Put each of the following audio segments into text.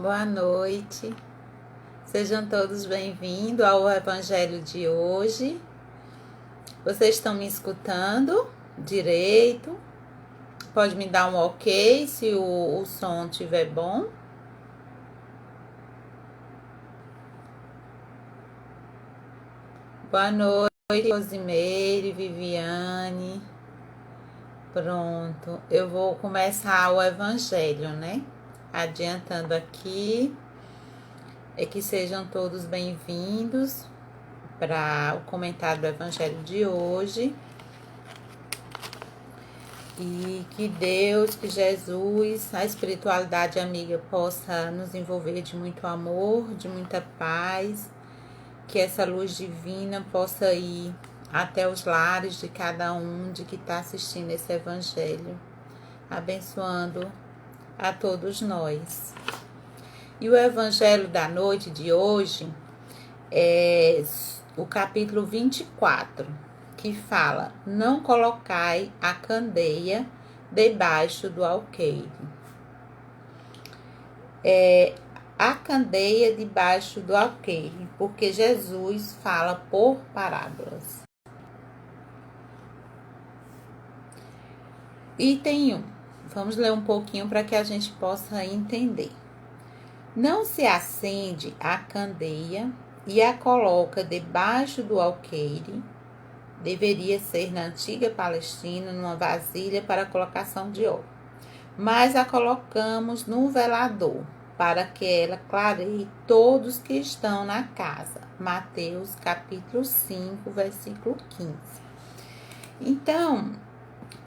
Boa noite, sejam todos bem-vindos ao Evangelho de hoje. Vocês estão me escutando direito? Pode me dar um ok se o som estiver bom? Boa noite, Rosimeire, Viviane. Pronto, eu vou começar o Evangelho, né? Adiantando aqui, que sejam todos bem-vindos para o comentário do Evangelho de hoje. E que Deus, que Jesus, a espiritualidade amiga possa nos envolver de muito amor, de muita paz, que essa luz divina possa ir até os lares de cada um de que está assistindo esse Evangelho, abençoando a todos nós. E o Evangelho da noite de hoje é o capítulo 24, que fala: não colocai a candeia debaixo do alqueire. A candeia debaixo do alqueire, porque Jesus fala por parábolas. Item 1. Vamos ler um pouquinho para que a gente possa entender. Não se acende a candeia e a coloca debaixo do alqueire. Deveria ser na antiga Palestina, numa vasilha para colocação de óleo. Mas a colocamos no velador, para que ela clareie todos que estão na casa. Mateus capítulo 5, versículo 15. Então,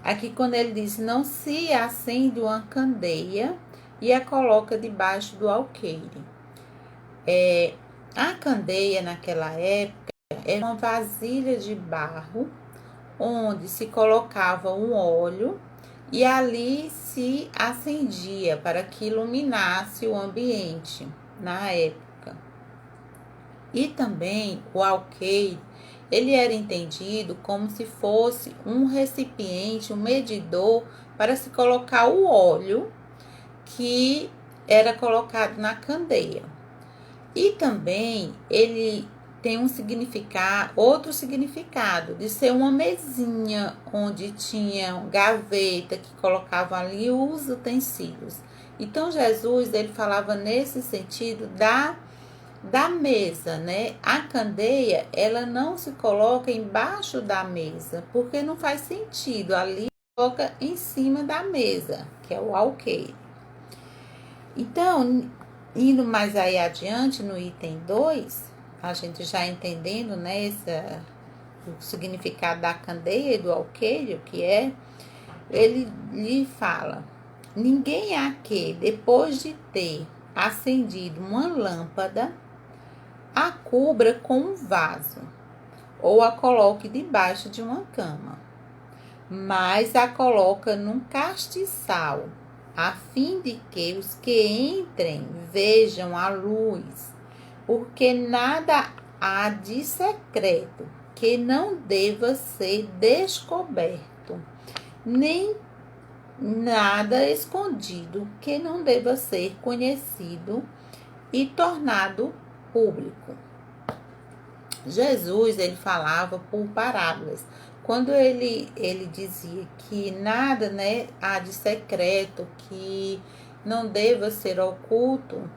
aqui quando ele diz: não se acende uma candeia e a coloca debaixo do alqueire. A candeia naquela época era uma vasilha de barro onde se colocava um óleo e ali se acendia para que iluminasse o ambiente na época. E também o alqueire, ele era entendido como se fosse um recipiente, um medidor para se colocar o óleo que era colocado na candeia. E também ele tem outro significado, de ser uma mesinha onde tinha gaveta que colocavam ali os utensílios. Então Jesus, ele falava nesse sentido da mesa, né? A candeia, ela não se coloca embaixo da mesa, porque não faz sentido, ali coloca em cima da mesa, que é o alqueire. Então, indo mais aí adiante no item 2, a gente já entendendo, né, o significado da candeia e do alqueire, que é, ele lhe fala: ninguém há que, depois de ter acendido uma lâmpada, a cubra com um vaso, ou a coloque debaixo de uma cama, mas a coloca num castiçal, a fim de que os que entrem vejam a luz, porque nada há de secreto que não deva ser descoberto, nem nada escondido que não deva ser conhecido e tornado público. Jesus, ele falava por parábolas. Quando ele dizia que nada, né, há de secreto, que não deva ser oculto,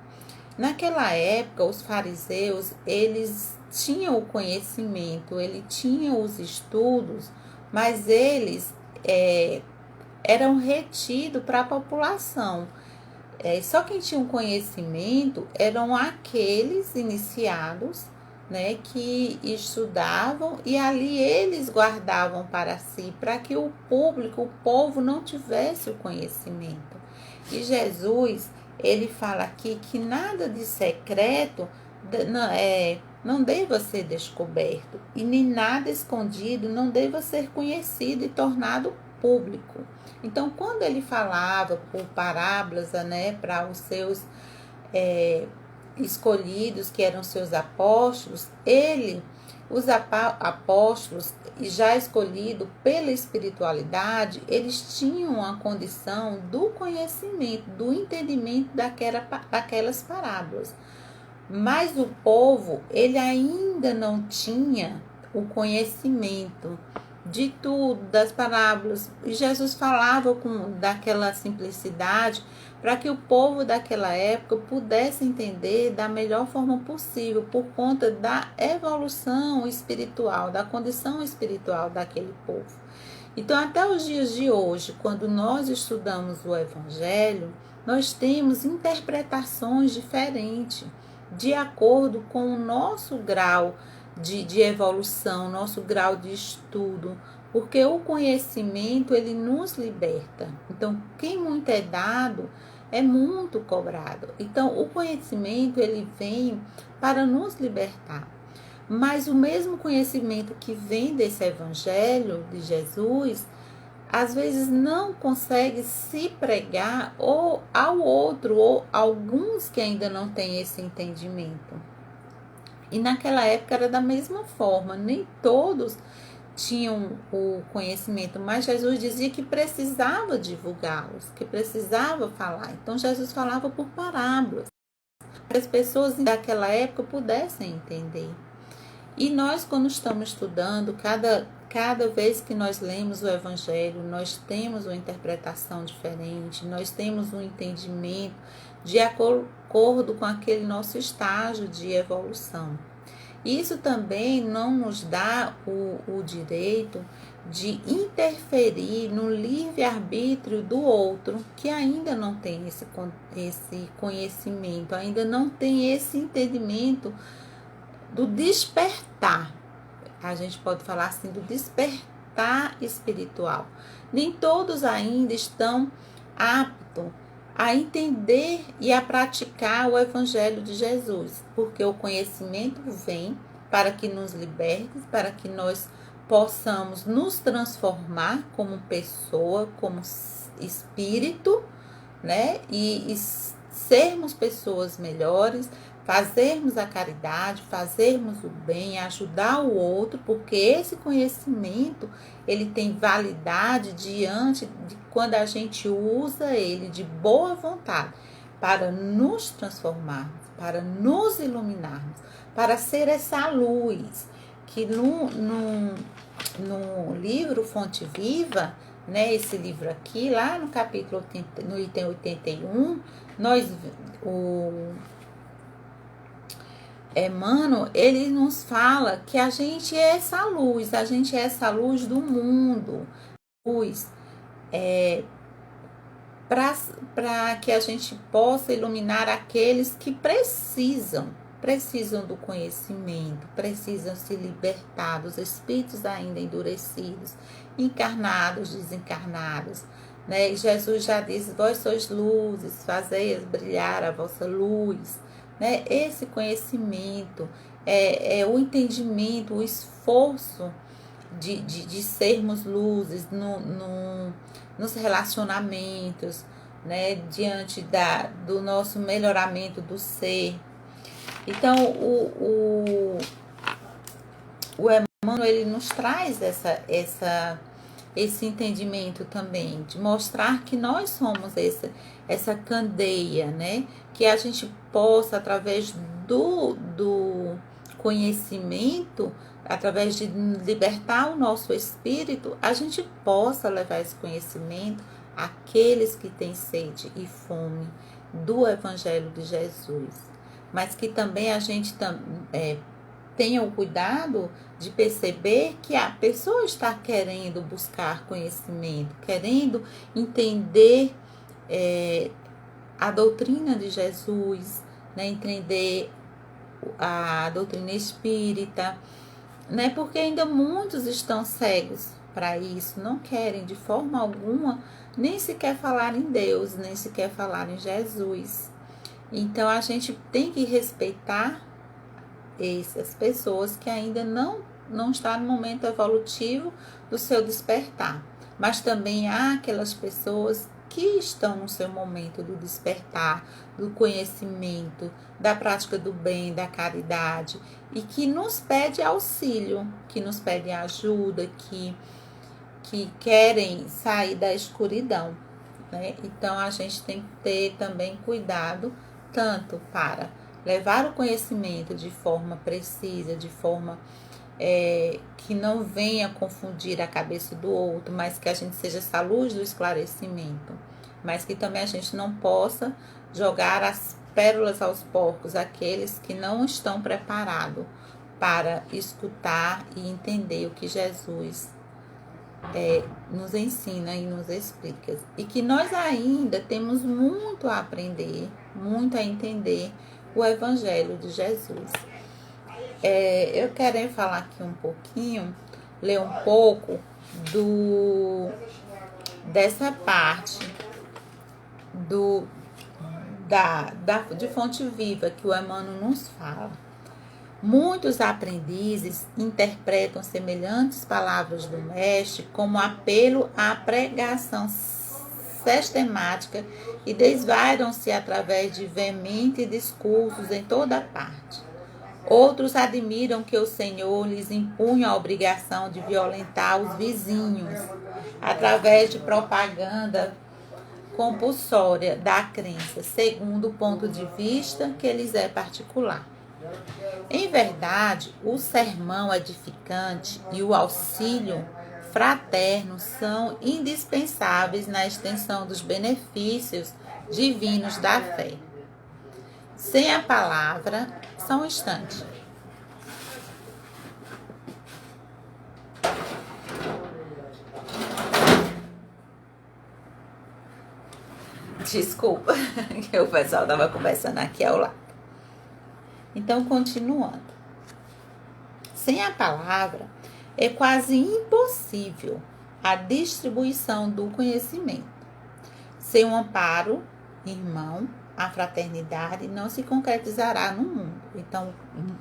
naquela época os fariseus, eles tinham o conhecimento, eles tinham os estudos, mas eles eram retidos para a população. Só quem tinha um conhecimento eram aqueles iniciados, né, que estudavam, e ali eles guardavam para si, para que o público, o povo, não tivesse o conhecimento. E Jesus, ele fala aqui que nada de secreto não deva ser descoberto, e nem nada escondido não deva ser conhecido e tornado público. Então, quando ele falava por parábolas, né, para os seus escolhidos, que eram seus apóstolos, ele Os apóstolos, já escolhidos pela espiritualidade, eles tinham a condição do conhecimento, do entendimento daquelas parábolas. Mas o povo, ele ainda não tinha o conhecimento de tudo, das parábolas. E Jesus falava daquela simplicidade para que o povo daquela época pudesse entender da melhor forma possível, por conta da evolução espiritual, da condição espiritual daquele povo. Então, até os dias de hoje, quando nós estudamos o Evangelho, nós temos interpretações diferentes, de acordo com o nosso grau de evolução, nosso grau de estudo, porque o conhecimento, ele nos liberta. Então, quem muito é dado, é muito cobrado. Então, o conhecimento, ele vem para nos libertar. Mas o mesmo conhecimento que vem desse evangelho de Jesus, às vezes não consegue se pregar ou ao outro, ou alguns que ainda não têm esse entendimento. E naquela época era da mesma forma, nem todos tinham o conhecimento, mas Jesus dizia que precisava divulgá-los, que precisava falar. Então Jesus falava por parábolas, para que as pessoas daquela época pudessem entender. E nós, quando estamos estudando, cada vez que nós lemos o Evangelho, nós temos uma interpretação diferente, nós temos um entendimento de acordo com aquele nosso estágio de evolução. Isso também não nos dá o direito de interferir no livre-arbítrio do outro, que ainda não tem esse conhecimento, ainda não tem esse entendimento do despertar. A gente pode falar assim, do despertar espiritual. Nem todos ainda estão aptos a entender e a praticar o Evangelho de Jesus, porque o conhecimento vem para que nos liberte, para que nós possamos nos transformar como pessoa, como espírito, né? E sermos pessoas melhores, fazermos a caridade, fazermos o bem, ajudar o outro, porque esse conhecimento, ele tem validade diante de quando a gente usa ele de boa vontade para nos transformarmos, para nos iluminarmos, para ser essa luz que no livro Fonte Viva, né, esse livro aqui, lá no capítulo 80, no item 81, Emmanuel, ele nos fala que a gente é essa luz, a gente é essa luz do mundo, luz, para que a gente possa iluminar aqueles que precisam do conhecimento, precisam se libertar dos espíritos ainda endurecidos, encarnados, desencarnados, né? E Jesus já diz: vós sois luzes, fazei brilhar a vossa luz, né? Esse conhecimento, é o entendimento, o esforço de sermos luzes nos relacionamentos, né? Diante do nosso melhoramento do ser. Então, o Emmanuel, ele nos traz esse entendimento também, de mostrar que nós somos essa candeia, né? Que a gente possa, através do conhecimento, através de libertar o nosso espírito, a gente possa levar esse conhecimento àqueles que têm sede e fome do Evangelho de Jesus. Mas que também a gente tenha o cuidado de perceber que a pessoa está querendo buscar conhecimento, querendo entender a doutrina de Jesus, né? Entender a doutrina espírita, né? Porque ainda muitos estão cegos para isso, não querem de forma alguma nem sequer falar em Deus, nem sequer falar em Jesus. Então a gente tem que respeitar essas pessoas que ainda não estão no momento evolutivo do seu despertar. Mas também há aquelas pessoas que estão no seu momento do despertar, do conhecimento, da prática do bem, da caridade, e que nos pede auxílio, que nos pede ajuda, que querem sair da escuridão, né? Então, a gente tem que ter também cuidado, tanto para levar o conhecimento de forma precisa, de forma que não venha confundir a cabeça do outro, mas que a gente seja essa luz do esclarecimento, mas que também a gente não possa jogar as pérolas aos porcos, aqueles que não estão preparados para escutar e entender o que Jesus nos ensina e nos explica. E que nós ainda temos muito a aprender, muito a entender o Evangelho de Jesus. Eu quero falar aqui um pouquinho, ler um pouco dessa parte de fonte viva que o Emmanuel nos fala. Muitos aprendizes interpretam semelhantes palavras do mestre como apelo à pregação sistemática e desvairam-se através de veementes discursos em toda parte. Outros admiram que o Senhor lhes impunha a obrigação de violentar os vizinhos através de propaganda compulsória da crença, segundo o ponto de vista que lhes é particular. Em verdade, o sermão edificante e o auxílio fraterno são indispensáveis na extensão dos benefícios divinos da fé. Sem a palavra, só um instante. Desculpa, que o pessoal estava conversando aqui ao lado. Então, continuando. Sem a palavra, é quase impossível a distribuição do conhecimento. Sem um amparo, irmão, a fraternidade não se concretizará no mundo. Então,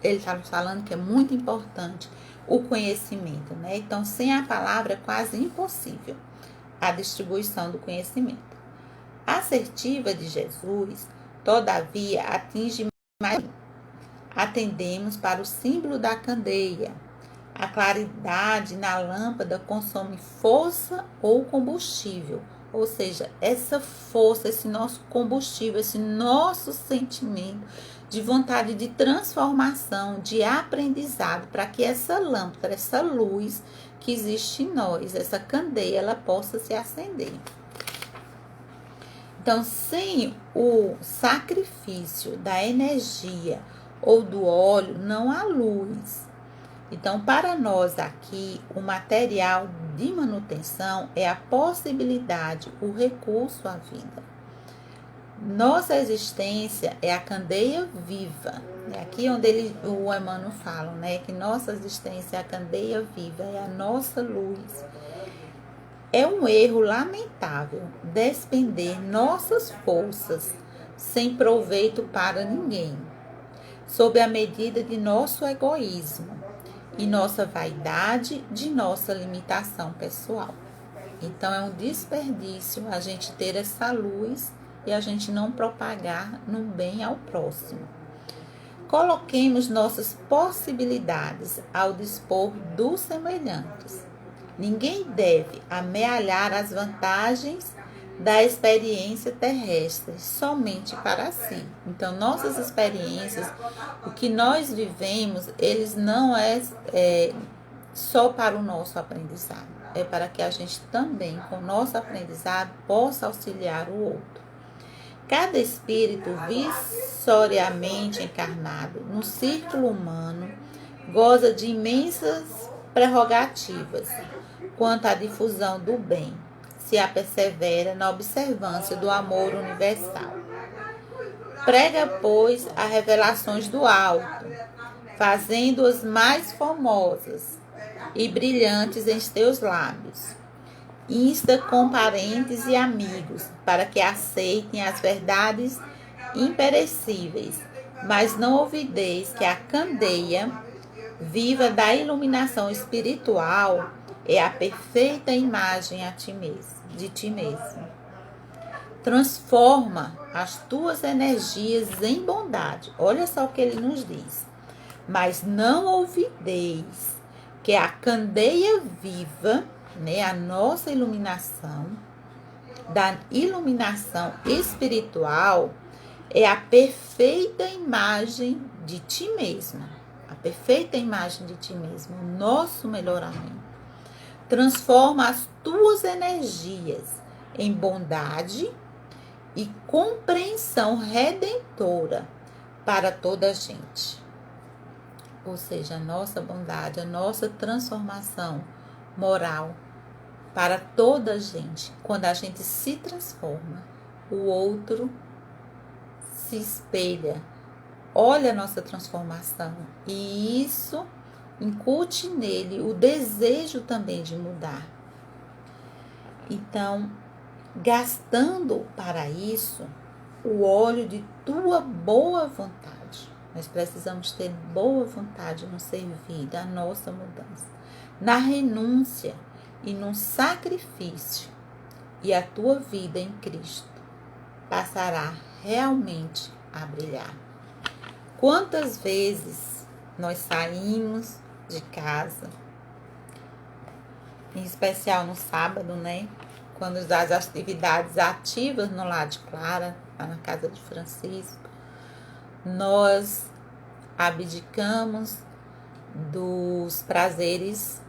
ele está falando que é muito importante o conhecimento, né? Então, sem a palavra é quase impossível a distribuição do conhecimento. A assertiva de Jesus, todavia, atinge mais. Atendemos para o símbolo da candeia. A claridade na lâmpada consome força ou combustível. Ou seja, essa força, esse nosso combustível, esse nosso sentimento de vontade de transformação, de aprendizado, para que essa lâmpada, essa luz que existe em nós, essa candeia, ela possa se acender. Então, sem o sacrifício da energia ou do óleo, não há luz. Então, para nós aqui, o material de manutenção é a possibilidade, o recurso à vida. Nossa existência é a candeia viva. É aqui onde o Emmanuel fala, né? Que nossa existência é a candeia viva, é a nossa luz. É um erro lamentável despender nossas forças sem proveito para ninguém, sob a medida de nosso egoísmo e nossa vaidade, de nossa limitação pessoal. Então, é um desperdício a gente ter essa luz e a gente não propagar no bem ao próximo. Coloquemos nossas possibilidades ao dispor dos semelhantes. Ninguém deve amealhar as vantagens da experiência terrestre somente para si. Então, nossas experiências, o que nós vivemos, eles não é só para o nosso aprendizado. É para que a gente também, com o nosso aprendizado, possa auxiliar o outro. Cada espírito visoriamente encarnado no círculo humano goza de imensas prerrogativas quanto à difusão do bem, se a persevera na observância do amor universal. Prega, pois, as revelações do alto, fazendo-as mais formosas e brilhantes em teus lábios. Insta com parentes e amigos para que aceitem as verdades imperecíveis, mas não olvideis que a candeia viva da iluminação espiritual é a perfeita imagem de ti mesmo. transforma as tuas energias em bondade. Olha só o que ele nos diz. Mas não ouvideis que a candeia viva, né, a nossa iluminação, da iluminação espiritual, é a perfeita imagem de ti mesma. A perfeita imagem de ti mesma, o nosso melhoramento. Transforma as tuas energias em bondade e compreensão redentora para toda a gente. Ou seja, a nossa bondade, a nossa transformação moral para toda a gente. Quando a gente se transforma, o outro se espelha, olha a nossa transformação e isso incute nele o desejo também de mudar. Então, gastando para isso o óleo de tua boa vontade. Nós precisamos ter boa vontade no servir da nossa mudança, na renúncia e no sacrifício, e a tua vida em Cristo passará realmente a brilhar. Quantas vezes nós saímos de casa, em especial no sábado, né? Quando das atividades ativas no lar de Clara, lá na casa de Francisco, nós abdicamos dos prazeres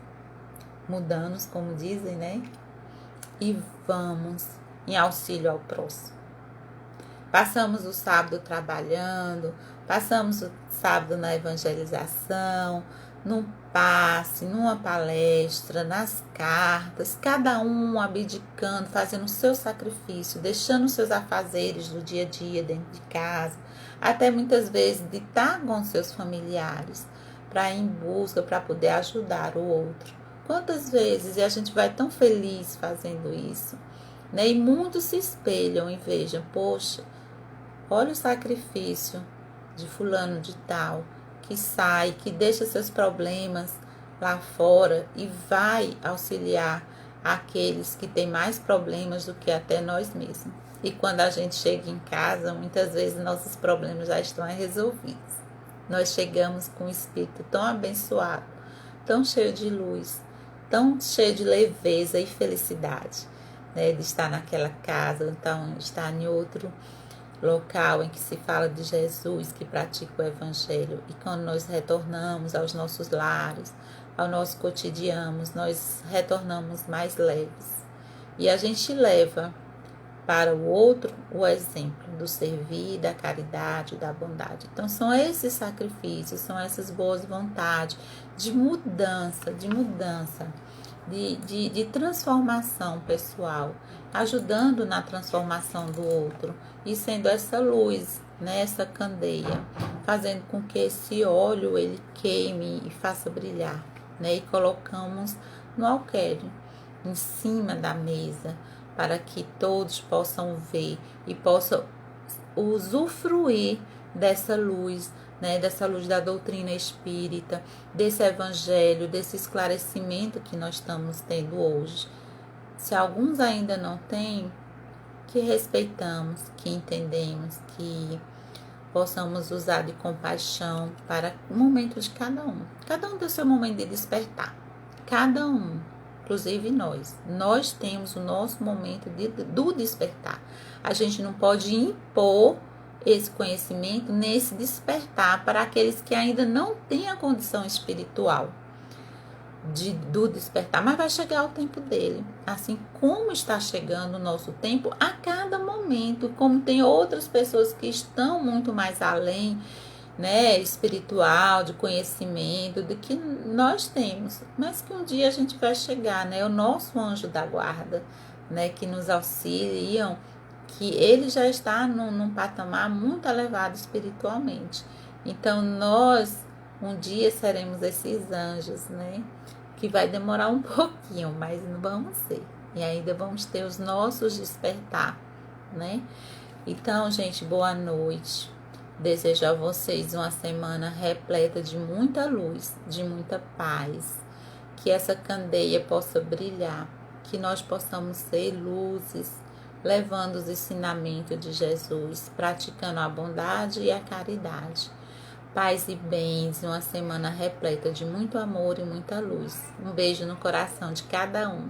mundanos, como dizem, né? E vamos em auxílio ao próximo. Passamos o sábado trabalhando, passamos o sábado na evangelização, num passe, numa palestra, nas cartas, cada um abdicando, fazendo o seu sacrifício, deixando os seus afazeres do dia a dia dentro de casa, até muitas vezes de estar com seus familiares, para ir em busca, para poder ajudar o outro. Quantas vezes a gente vai tão feliz fazendo isso, né? E muitos se espelham e vejam, poxa, olha o sacrifício de fulano de tal, que sai, que deixa seus problemas lá fora e vai auxiliar aqueles que têm mais problemas do que até nós mesmos. E quando a gente chega em casa, muitas vezes nossos problemas já estão resolvidos. Nós chegamos com um espírito tão abençoado, tão cheio de luz, tão cheio de leveza e felicidade, né, de estar naquela casa, então estar em outro local em que se fala de Jesus, que pratica o Evangelho. E quando nós retornamos aos nossos lares, ao nosso cotidiano, nós retornamos mais leves. E a gente leva para o outro o exemplo do servir, da caridade, da bondade. Então são esses sacrifícios, são essas boas vontades de mudança, de transformação pessoal, ajudando na transformação do outro e sendo essa luz, né, essa candeia, fazendo com que esse óleo ele queime e faça brilhar, né, e colocamos no alqueire, em cima da mesa, para que todos possam ver e possam usufruir dessa luz, né, dessa luz da doutrina espírita, desse evangelho, desse esclarecimento que nós estamos tendo hoje. Se alguns ainda não têm, que respeitamos, que entendemos, que possamos usar de compaixão para o momento de cada um. Cada um tem o seu momento de despertar. Cada um, inclusive nós temos o nosso momento do despertar. A gente não pode impor esse conhecimento nesse despertar para aqueles que ainda não têm a condição espiritual do despertar, mas vai chegar o tempo dele, assim como está chegando o nosso tempo a cada momento, como tem outras pessoas que estão muito mais além, né, espiritual, de conhecimento, do que nós temos, mas que um dia a gente vai chegar, né, o nosso anjo da guarda, né, que nos auxiliam, que ele já está num patamar muito elevado espiritualmente. Então nós um dia seremos esses anjos, né, que vai demorar um pouquinho, mas não vamos ser, e ainda vamos ter os nossos despertar, né. Então, gente, boa noite. Desejo a vocês uma semana repleta de muita luz, de muita paz. Que essa candeia possa brilhar, que nós possamos ser luzes, levando os ensinamentos de Jesus, praticando a bondade e a caridade. Paz e bens, uma semana repleta de muito amor e muita luz. Um beijo no coração de cada um.